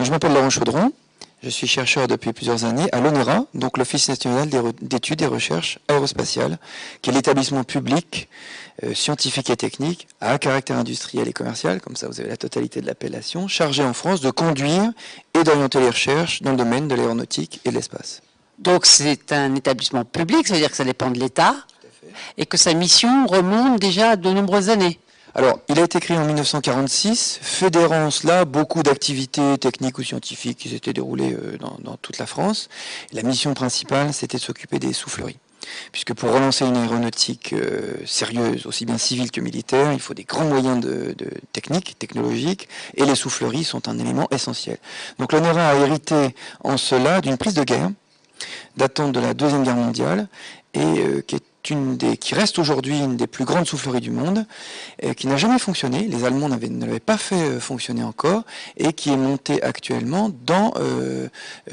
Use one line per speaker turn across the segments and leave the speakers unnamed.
Donc, je m'appelle Laurent Chaudron, je suis chercheur depuis plusieurs années à l'ONERA, donc l'Office national d'études et recherches aérospatiales, qui est l'établissement public, scientifique et technique, à caractère industriel et commercial, comme ça vous avez la totalité de l'appellation, chargé en France de conduire et d'orienter les recherches dans le domaine de l'aéronautique et de l'espace.
Donc c'est un établissement public, ça veut dire que ça dépend de l'État, et que sa mission remonte déjà à de nombreuses années.
Alors, il a été créé en 1946, fédérant cela beaucoup d'activités techniques ou scientifiques qui s'étaient déroulées dans toute la France. Et la mission principale, c'était de s'occuper des souffleries. Puisque pour relancer une aéronautique sérieuse, aussi bien civile que militaire, il faut des grands moyens technologiques, et les souffleries sont un élément essentiel. Donc l'ONERA a hérité en cela d'une prise de guerre datant de la Deuxième Guerre mondiale, et qui reste aujourd'hui une des plus grandes souffleries du monde, qui n'a jamais fonctionné, les Allemands ne l'avaient pas fait fonctionner encore, et qui est montée actuellement dans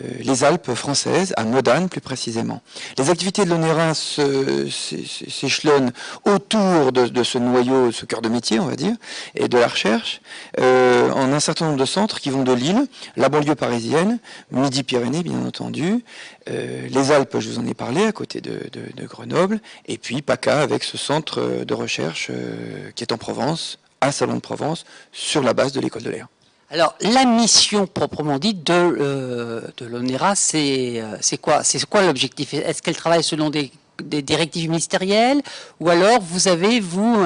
les Alpes françaises, à Modane plus précisément. Les activités de l'ONERA s'échelonnent autour de ce noyau, ce cœur de métier, on va dire, et de la recherche, en un certain nombre de centres qui vont de Lille, la banlieue parisienne, Midi-Pyrénées bien entendu, les Alpes, je vous en ai parlé, à côté de Grenoble, et puis PACA avec ce centre de recherche qui est en Provence, à Salon de Provence, sur la base de l'école de l'air.
Alors la mission proprement dite de l'ONERA, c'est quoi? C'est quoi l'objectif? Est-ce qu'elle travaille selon des directives ministérielles, ou alors vous avez, vous,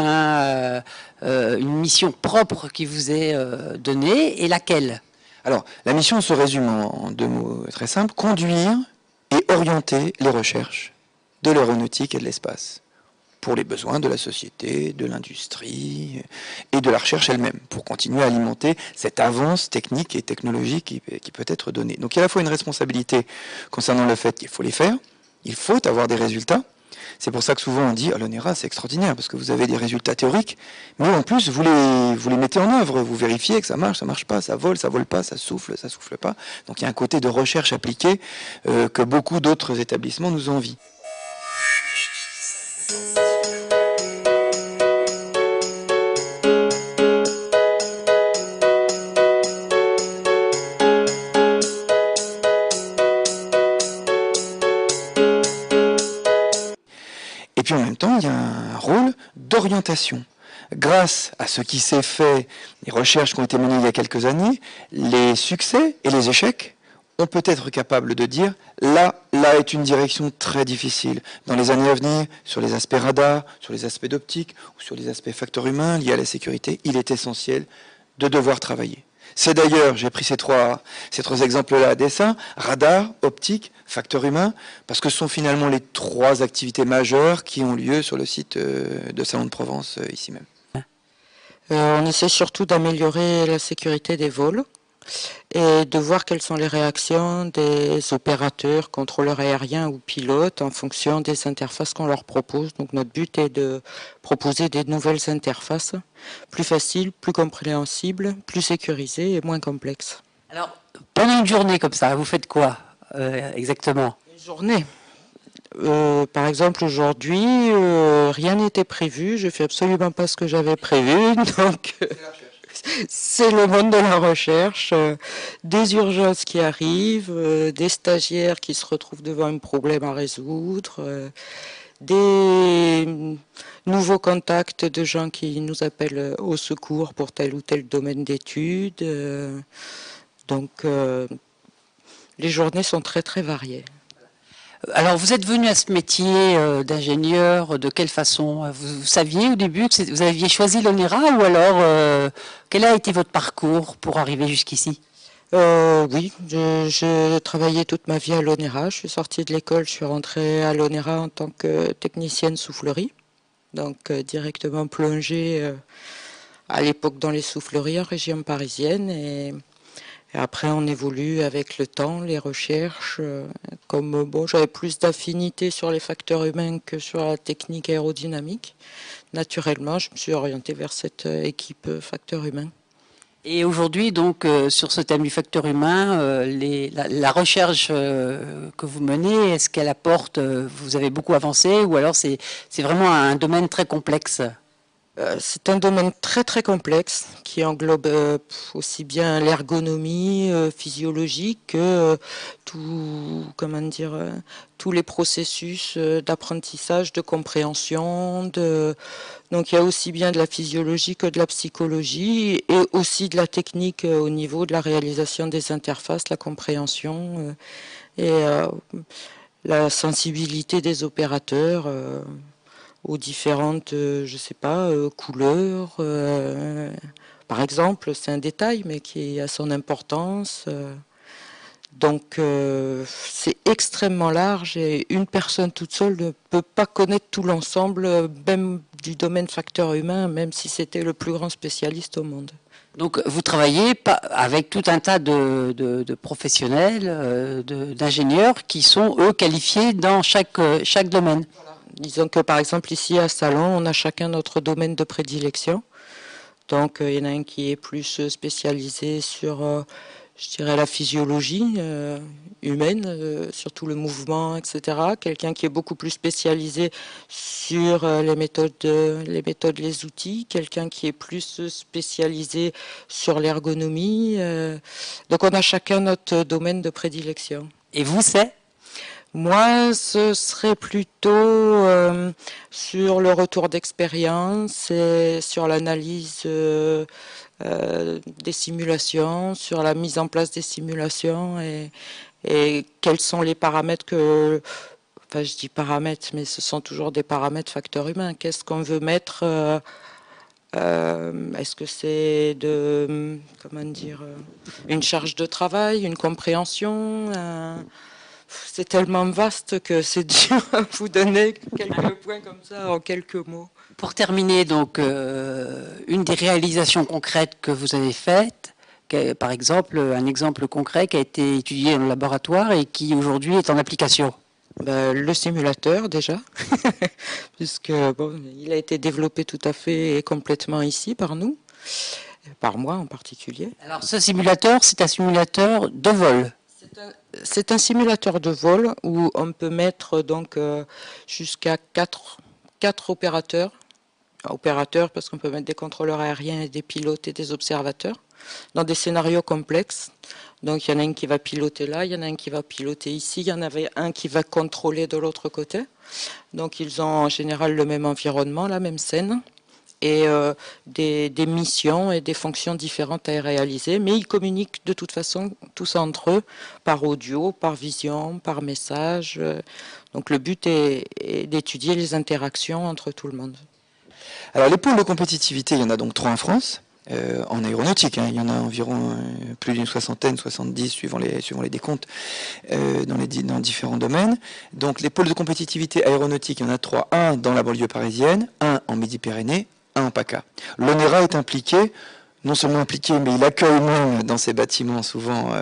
une mission propre qui vous est donnée, et laquelle?
Alors, la mission se résume en deux mots très simples: conduire et orienter les recherches de l'aéronautique et de l'espace pour les besoins de la société, de l'industrie et de la recherche elle-même, pour continuer à alimenter cette avance technique et technologique qui peut être donnée. Donc il y a à la fois une responsabilité concernant le fait qu'il faut les faire, il faut avoir des résultats. C'est pour ça que souvent on dit à l'ONERA, c'est extraordinaire, parce que vous avez des résultats théoriques, mais en plus vous les mettez en œuvre, vous vérifiez que ça marche pas, ça vole pas, ça souffle pas. Donc il y a un côté de recherche appliquée que beaucoup d'autres établissements nous envient. Et puis en même temps, il y a un rôle d'orientation. Grâce à ce qui s'est fait, les recherches qui ont été menées il y a quelques années, les succès et les échecs, on peut être capable de dire là est une direction très difficile. Dans les années à venir, sur les aspects radar, sur les aspects d'optique ou sur les aspects facteurs humains liés à la sécurité, il est essentiel de devoir travailler. C'est d'ailleurs, j'ai pris ces trois exemples-là à dessein, radar, optique, facteur humain, parce que ce sont finalement les trois activités majeures qui ont lieu sur le site de Salon de Provence, ici même.
On essaie surtout d'améliorer la sécurité des vols et de voir quelles sont les réactions des opérateurs, contrôleurs aériens ou pilotes en fonction des interfaces qu'on leur propose. Donc notre but est de proposer des nouvelles interfaces plus faciles, plus compréhensibles, plus sécurisées et moins complexes.
Alors, pendant une journée comme ça, vous faites quoi exactement?
Une journée. Par exemple, aujourd'hui, rien n'était prévu. Je fais absolument pas ce que j'avais prévu. Donc, c'est le monde de la recherche, des urgences qui arrivent, des stagiaires qui se retrouvent devant un problème à résoudre, des nouveaux contacts de gens qui nous appellent au secours pour tel ou tel domaine d'études. Donc, les journées sont très très variées.
Alors, vous êtes venu à ce métier d'ingénieur, de quelle façon? Vous saviez au début que vous aviez choisi l'ONERA, ou alors quel a été votre parcours pour arriver jusqu'ici?
Oui, j'ai travaillé toute ma vie à l'ONERA. Je suis sortie de l'école, je suis rentrée à l'ONERA en tant que technicienne soufflerie, donc directement plongée à l'époque dans les souffleries en région parisienne. Et après, on évolue avec le temps, les recherches. Comme bon, j'avais plus d'affinité sur les facteurs humains que sur la technique aérodynamique, naturellement, je me suis orientée vers cette équipe facteurs humains.
Et aujourd'hui, donc, sur ce thème du facteur humain, la recherche que vous menez, est-ce qu'elle apporte, vous avez beaucoup avancé, ou alors c'est vraiment un domaine très complexe?
C'est un domaine très très complexe qui englobe aussi bien l'ergonomie physiologique que comment dire, tous les processus d'apprentissage, de compréhension. Donc il y a aussi bien de la physiologie que de la psychologie et aussi de la technique au niveau de la réalisation des interfaces, la compréhension et la sensibilité des opérateurs. Aux différentes, je sais pas, couleurs. Par exemple, c'est un détail, mais qui a son importance. Donc, c'est extrêmement large et une personne toute seule ne peut pas connaître tout l'ensemble, même du domaine facteur humain, même si c'était le plus grand spécialiste au monde.
Donc vous travaillez avec tout un tas de professionnels, d'ingénieurs qui sont eux qualifiés dans chaque domaine.
Disons que par exemple ici à Salon, on a chacun notre domaine de prédilection. Donc il y en a un qui est plus spécialisé sur, je dirais, la physiologie humaine, surtout le mouvement, etc. Quelqu'un qui est beaucoup plus spécialisé sur les méthodes, les outils. Quelqu'un qui est plus spécialisé sur l'ergonomie. Donc on a chacun notre domaine de prédilection.
Et vous, c'est ?
Moi, ce serait plutôt sur le retour d'expérience et sur l'analyse des simulations, sur la mise en place des simulations et quels sont les paramètres que... Enfin, je dis paramètres, mais ce sont toujours des paramètres facteurs humains. Qu'est-ce qu'on veut mettre est-ce que c'est comment dire, une charge de travail, une compréhension c'est tellement vaste que c'est dur à vous donner quelques points comme ça en quelques mots.
Pour terminer, donc, une des réalisations concrètes que vous avez faites, par exemple, un exemple concret qui a été étudié dans le laboratoire et qui aujourd'hui est en application.
Le simulateur déjà, puisque bon, il a été développé tout à fait et complètement ici par nous, par moi en particulier.
Alors ce simulateur, c'est un simulateur de vol.
C'est un simulateur de vol où on peut mettre donc jusqu'à 4 opérateurs parce qu'on peut mettre des contrôleurs aériens et des pilotes et des observateurs dans des scénarios complexes. Donc il y en a un qui va piloter là, il y en a un qui va piloter ici, il y en avait un qui va contrôler de l'autre côté. Donc ils ont en général le même environnement, la même scène. Et des missions et des fonctions différentes à réaliser, mais ils communiquent de toute façon tous entre eux, par audio, par vision, par message. Donc le but est d'étudier les interactions entre tout le monde.
Alors les pôles de compétitivité, il y en a donc 3 en France, en aéronautique, il y en a environ plus d'une 60aine, 70 suivant les décomptes dans différents domaines. Donc les pôles de compétitivité aéronautique, il y en a 3, un dans la banlieue parisienne, un en Midi-Pyrénées, en PACA. L'ONERA est impliqué, non seulement impliqué, mais il accueille même dans ses bâtiments souvent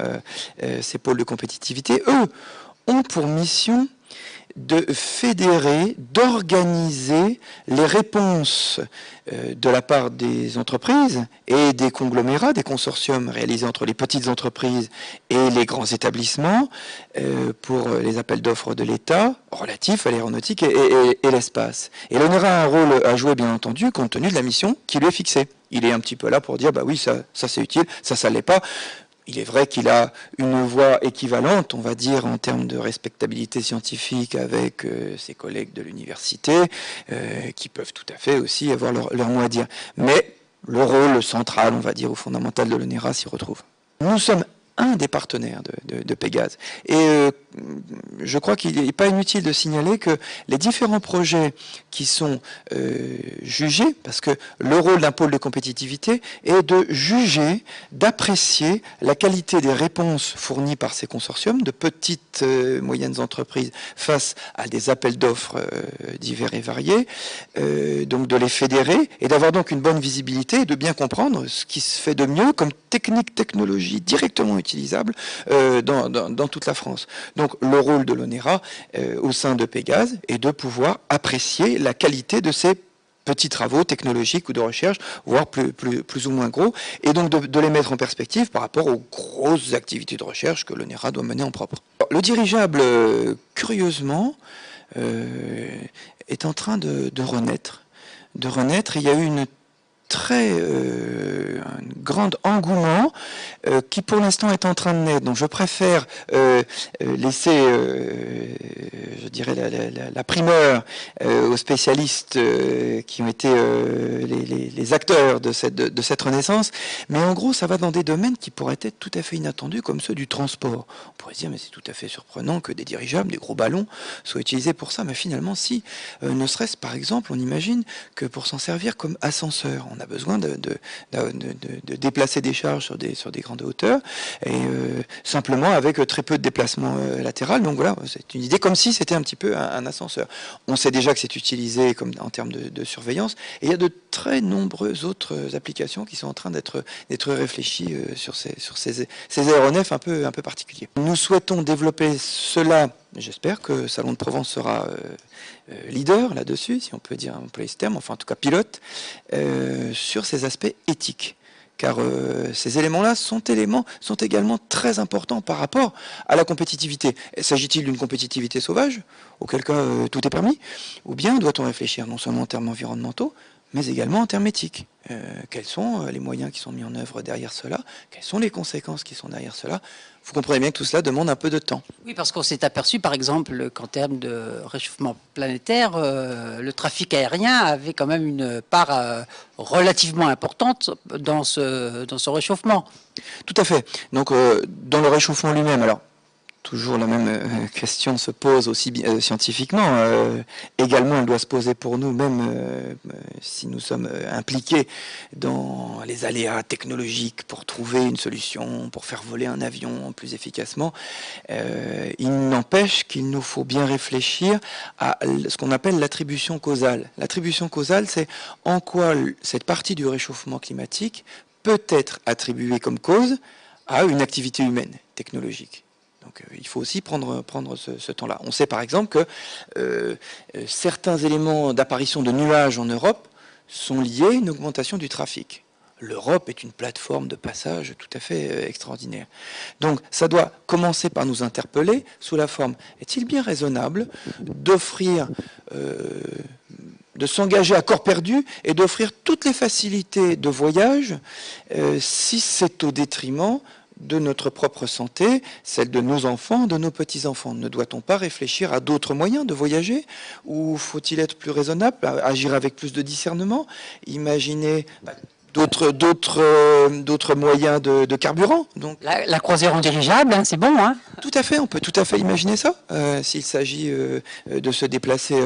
ces pôles de compétitivité. Eux ont pour mission de fédérer, d'organiser les réponses de la part des entreprises et des conglomérats, des consortiums réalisés entre les petites entreprises et les grands établissements pour les appels d'offres de l'État relatifs à l'aéronautique et l'espace. Et l'ONERA a un rôle à jouer, bien entendu, compte tenu de la mission qui lui est fixée. Il est un petit peu là pour dire, bah oui, ça c'est utile, ça l'est pas. Il est vrai qu'il a une voix équivalente, on va dire, en termes de respectabilité scientifique avec ses collègues de l'université, qui peuvent tout à fait aussi avoir leur mot à dire. Mais le rôle central, on va dire, ou fondamental de l'ONERA s'y retrouve. Nous sommes un des partenaires de Pégase. Et je crois qu'il n'est pas inutile de signaler que les différents projets qui sont jugés, parce que le rôle d'un pôle de compétitivité est de juger, d'apprécier la qualité des réponses fournies par ces consortiums de petites moyennes entreprises face à des appels d'offres divers et variés, donc de les fédérer et d'avoir donc une bonne visibilité et de bien comprendre ce qui se fait de mieux comme technologie directement utilisable dans toute la France. Donc le rôle de l'ONERA au sein de Pégase est de pouvoir apprécier la qualité de ces petits travaux technologiques ou de recherche, voire plus ou moins gros, et donc de les mettre en perspective par rapport aux grosses activités de recherche que l'ONERA doit mener en propre. Le dirigeable, curieusement, est en train de renaître. Il y a eu une un grand engouement qui pour l'instant est en train de naître. Donc je préfère laisser, je dirais, la primeur aux spécialistes qui ont été les acteurs de cette renaissance. Mais en gros, ça va dans des domaines qui pourraient être tout à fait inattendus, comme ceux du transport. On pourrait se dire, mais c'est tout à fait surprenant que des dirigeables, des gros ballons, soient utilisés pour ça. Mais finalement, si, ne serait-ce par exemple, on imagine que pour s'en servir comme ascenseur, on a besoin de déplacer des charges sur des grandes hauteurs, et simplement avec très peu de déplacement latéral. Donc voilà, c'est une idée comme si c'était un petit peu un ascenseur. On sait déjà que c'est utilisé en termes de surveillance, et il y a de très nombreuses autres applications qui sont en train d'être réfléchies sur ces aéronefs un peu particuliers. Nous souhaitons développer cela. J'espère que Salon de Provence sera leader là-dessus, si on peut dire, employer ce terme, enfin en tout cas pilote, sur ces aspects éthiques. Car ces éléments-là sont également très importants par rapport à la compétitivité. S'agit-il d'une compétitivité sauvage, auquel cas tout est permis, ou bien doit-on réfléchir non seulement en termes environnementaux, mais également en termes éthiques. Quels sont les moyens qui sont mis en œuvre derrière cela? Quelles sont les conséquences qui sont derrière cela? Vous comprenez bien que tout cela demande un peu de temps.
Oui, parce qu'on s'est aperçu, par exemple, qu'en termes de réchauffement planétaire, le trafic aérien avait quand même une part relativement importante dans ce réchauffement.
Tout à fait. Donc, dans le réchauffement lui-même, alors, toujours la même question se pose aussi scientifiquement. Également, elle doit se poser pour nous, même si nous sommes impliqués dans les aléas technologiques pour trouver une solution, pour faire voler un avion plus efficacement. Il n'empêche qu'il nous faut bien réfléchir à ce qu'on appelle l'attribution causale. L'attribution causale, c'est en quoi cette partie du réchauffement climatique peut être attribuée comme cause à une activité humaine, technologique. Donc il faut aussi prendre ce temps-là. On sait par exemple que certains éléments d'apparition de nuages en Europe sont liés à une augmentation du trafic. L'Europe est une plateforme de passage tout à fait extraordinaire. Donc ça doit commencer par nous interpeller sous la forme, est-il bien raisonnable d'offrir, de s'engager à corps perdu et d'offrir toutes les facilités de voyage si c'est au détriment de notre propre santé, celle de nos enfants, de nos petits-enfants. Ne doit-on pas réfléchir à d'autres moyens de voyager? Ou faut-il être plus raisonnable, agir avec plus de discernement, imaginer d'autres moyens de carburant? Donc,
la croisière en dirigeable, hein, c'est bon, hein?
tout à fait, on peut tout à fait imaginer ça, s'il s'agit de se déplacer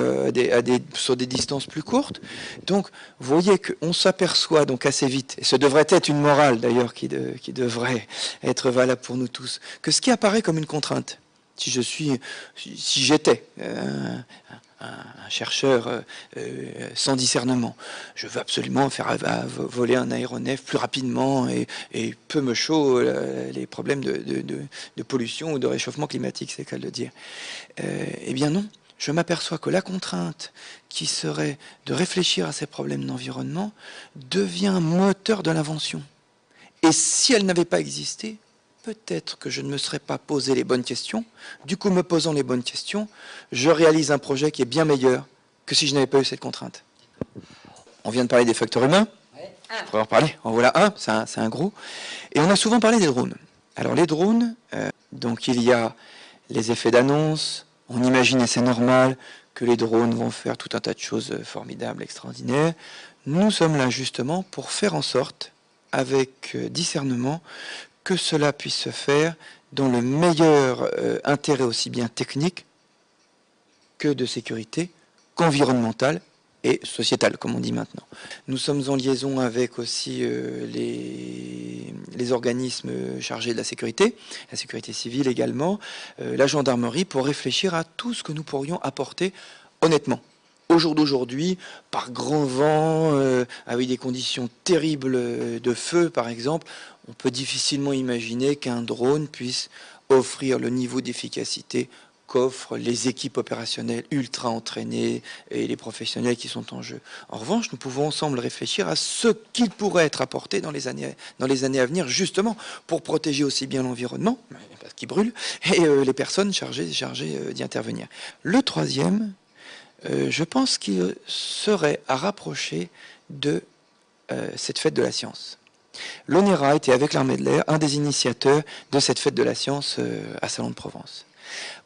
sur des distances plus courtes. Donc, vous voyez qu'on s'aperçoit donc assez vite, et ce devrait être une morale d'ailleurs qui devrait être valable pour nous tous, que ce qui apparaît comme une contrainte, si j'étais un chercheur sans discernement, je veux absolument faire voler un aéronef plus rapidement et peu me chaud les problèmes de pollution ou de réchauffement climatique, c'est le cas de le dire. Eh bien non, je m'aperçois que la contrainte qui serait de réfléchir à ces problèmes d'environnement devient moteur de l'invention. Et si elle n'avait pas existé, peut-être que je ne me serais pas posé les bonnes questions. Du coup, me posant les bonnes questions, je réalise un projet qui est bien meilleur que si je n'avais pas eu cette contrainte. On vient de parler des facteurs humains. Je pourrais en reparler. En voilà un, c'est un gros. Et on a souvent parlé des drones. Alors les drones, donc il y a les effets d'annonce. On imagine, et c'est normal, que les drones vont faire tout un tas de choses formidables, extraordinaires. Nous sommes là justement pour faire en sorte, avec discernement, que cela puisse se faire dans le meilleur intérêt aussi bien technique que de sécurité, qu'environnemental et sociétal, comme on dit maintenant. Nous sommes en liaison avec aussi les organismes chargés de la sécurité civile également, la gendarmerie, pour réfléchir à tout ce que nous pourrions apporter honnêtement. Au jour d'aujourd'hui, par grand vent, avec des conditions terribles de feu par exemple, on peut difficilement imaginer qu'un drone puisse offrir le niveau d'efficacité qu'offrent les équipes opérationnelles ultra entraînées et les professionnels qui sont en jeu. En revanche, nous pouvons ensemble réfléchir à ce qu'il pourrait être apporté dans les années à venir, justement pour protéger aussi bien l'environnement, parce qu'il brûle, et les personnes chargées d'y intervenir. Le troisième, je pense qu'il serait à rapprocher de cette fête de la science. L'ONERA était, avec l'Armée de l'Air, un des initiateurs de cette fête de la science à Salon de Provence.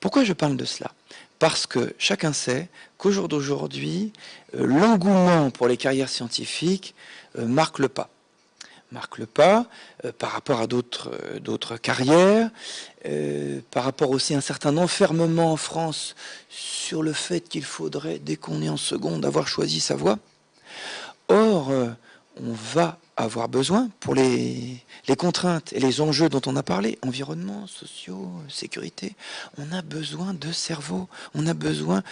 Pourquoi je parle de cela? Parce que chacun sait qu'au jour d'aujourd'hui, l'engouement pour les carrières scientifiques marque le pas. Par rapport à d'autres carrières, par rapport aussi à un certain enfermement en France sur le fait qu'il faudrait, dès qu'on est en seconde, avoir choisi sa voie. Or, on va avoir besoin, pour les contraintes et les enjeux dont on a parlé, environnement, sociaux, sécurité, on a besoin de cerveaux, on a besoin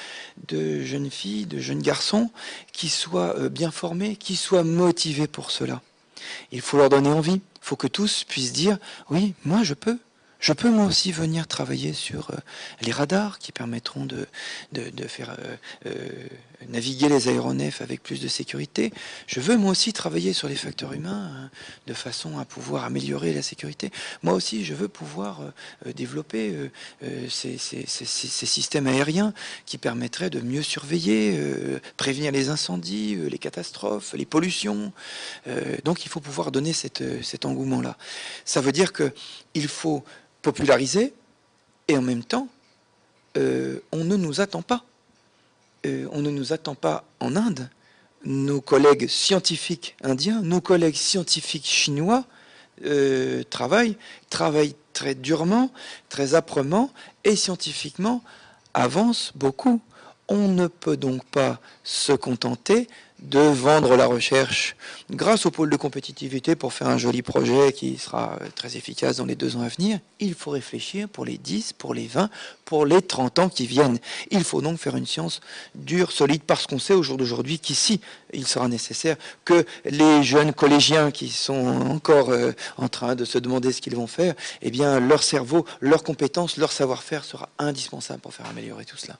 de jeunes filles, de jeunes garçons qui soient bien formés, qui soient motivés pour cela. Il faut leur donner envie, il faut que tous puissent dire « oui, moi je peux moi aussi venir travailler sur les radars qui permettront de faire naviguer les aéronefs avec plus de sécurité. Je veux moi aussi travailler sur les facteurs humains de façon à pouvoir améliorer la sécurité. Moi aussi je veux pouvoir développer ces systèmes aériens qui permettraient de mieux surveiller, prévenir les incendies, les catastrophes, les pollutions. Donc il faut pouvoir donner cet engouement-là. Ça veut dire qu'il faut populariser, et en même temps, on ne nous attend pas. On ne nous attend pas en Inde. Nos collègues scientifiques indiens, nos collègues scientifiques chinois travaillent très durement, très âprement, et scientifiquement avancent beaucoup. On ne peut donc pas se contenter de vendre la recherche grâce au pôle de compétitivité pour faire un joli projet qui sera très efficace dans les 2 ans à venir. Il faut réfléchir pour les 10, pour les 20, pour les 30 ans qui viennent. Il faut donc faire une science dure, solide, parce qu'on sait au jour d'aujourd'hui qu'ici, il sera nécessaire que les jeunes collégiens qui sont encore en train de se demander ce qu'ils vont faire, eh bien, leur cerveau, leurs compétences, leur savoir-faire sera indispensable pour faire améliorer tout cela.